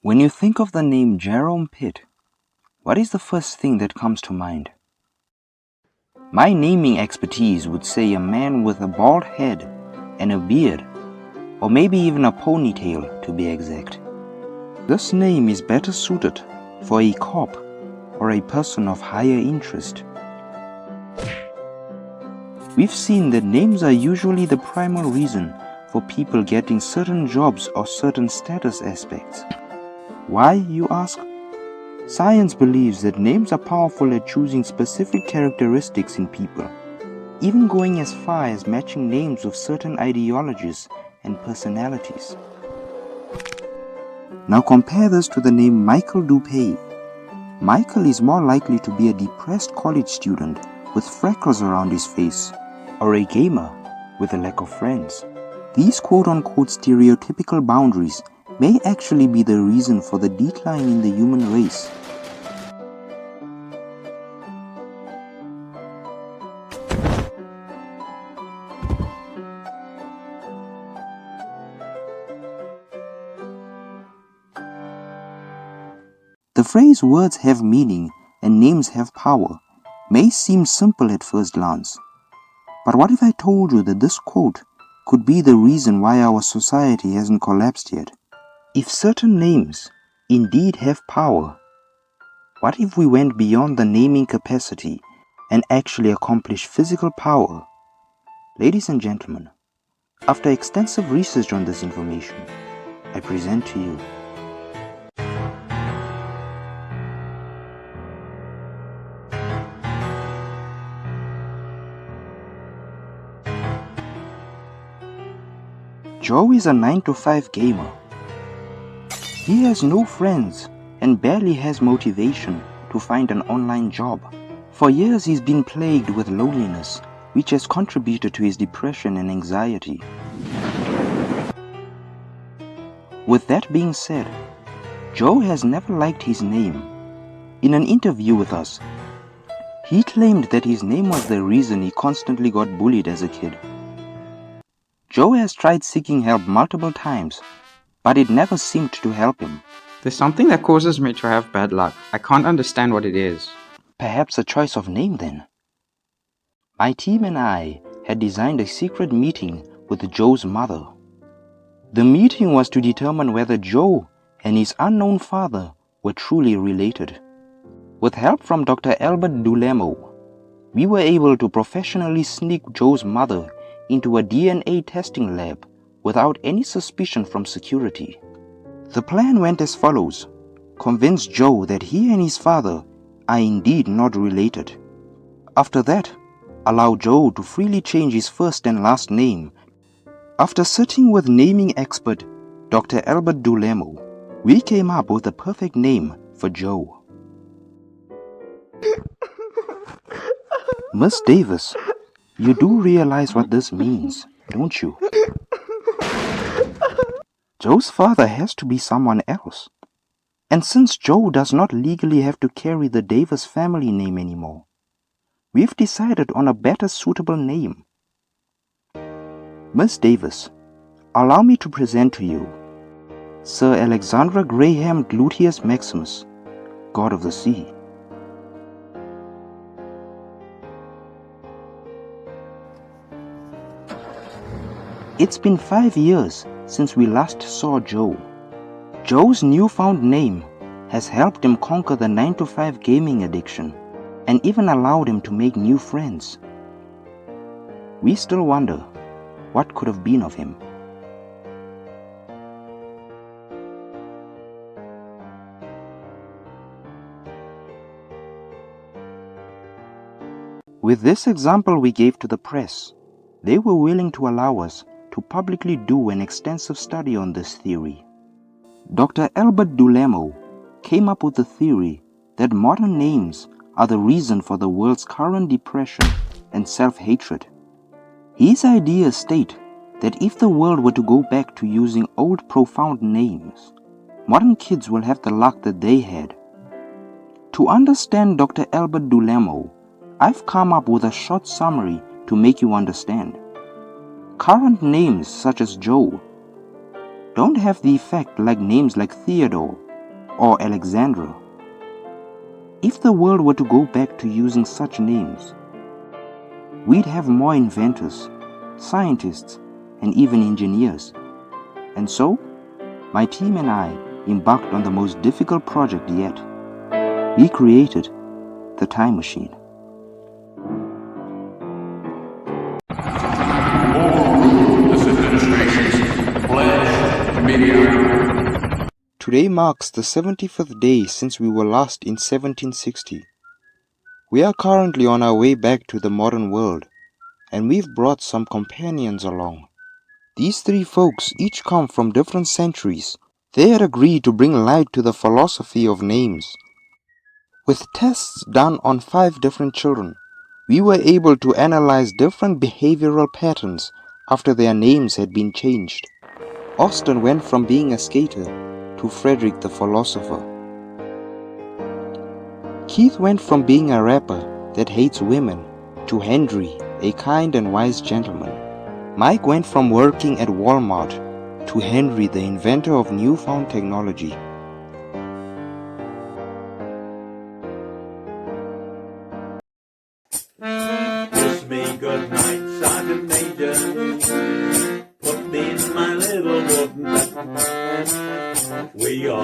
When you think of the name Jerome Pitt, what is the first thing that comes to mind? My naming expertise would say a man with a bald head and a beard, or maybe even a ponytail to be exact. This name is better suited for a cop or a person of higher interest. We've seen that names are usually the primary reason for people getting certain jobs or certain status aspects. Why, you ask? Science believes that names are powerful at choosing specific characteristics in people, even going as far as matching names with certain ideologies and personalities. Now compare this to the name Michael Dupay. Michael is more likely to be a depressed college student with freckles around his face, or a gamer with a lack of friends. These quote-unquote stereotypical boundaries may actually be the reason for the decline in the human race. The phrase words have meaning and names have power may seem simple at first glance. But what if I told you that this quote could be the reason why our society hasn't collapsed yet? If certain names indeed have power, what if we went beyond the naming capacity and actually accomplished physical power? Ladies and gentlemen, after extensive research on this information, I present to you Joe is a 9-to-5 gamer. He has no friends and barely has motivation to find an online job. For years he's been plagued with loneliness, which has contributed to his depression and anxiety. With that being said, Joe has never liked his name. In an interview with us, he claimed that his name was the reason he constantly got bullied as a kid. Joe has tried seeking help multiple times, but it never seemed to help him. There's something that causes me to have bad luck. I can't understand what it is. Perhaps a choice of name then. My team and I had designed a secret meeting with Joe's mother. The meeting was to determine whether Joe and his unknown father were truly related. With help from Dr. Albert Dulemo, we were able to professionally sneak Joe's mother into a DNA testing lab without any suspicion from security. The plan went as follows: convince Joe that he and his father are indeed not related. After that, allow Joe to freely change his first and last name. After sitting with naming expert Dr. Albert Dulemo, we came up with the perfect name for Joe. Miss Davis, you do realize what this means, don't you? Joe's father has to be someone else. And since Joe does not legally have to carry the Davis family name anymore, we've decided on a better suitable name. Miss Davis, allow me to present to you Sir Alexander Graham Gluteus Maximus, God of the Sea. It's been 5 years since we last saw Joe. Joe's newfound name has helped him conquer the 9-to-5 gaming addiction and even allowed him to make new friends. We still wonder what could have been of him. With this example we gave to the press, they were willing to allow us to publicly do an extensive study on this theory. Dr. Albert Dulemo came up with the theory that modern names are the reason for the world's current depression and self-hatred. His ideas state that if the world were to go back to using old profound names, modern kids will have the luck that they had. To understand Dr. Albert Dulemo, I've come up with a short summary to make you understand. Current names such as Joe don't have the effect like names like Theodore, or Alexandra. If the world were to go back to using such names, we'd have more inventors, scientists, and even engineers. And so, my team and I embarked on the most difficult project yet. We created the time machine. This administration's pledge to mediocrity. Today marks the 75th day since we were lost in 1760. We are currently on our way back to the modern world, and we've brought some companions along. These three folks each come from different centuries. They had agreed to bring light to the philosophy of names. With tests done on 5 different children, we were able to analyze different behavioral patterns after their names had been changed. Austin went from being a skater to Frederick the philosopher. Keith went from being a rapper that hates women to Henry, a kind and wise gentleman. Mike went from working at Walmart to Henry, the inventor of newfound technology. Kiss me goodnight, Sergeant Major. Put me in my little wooden bed. We all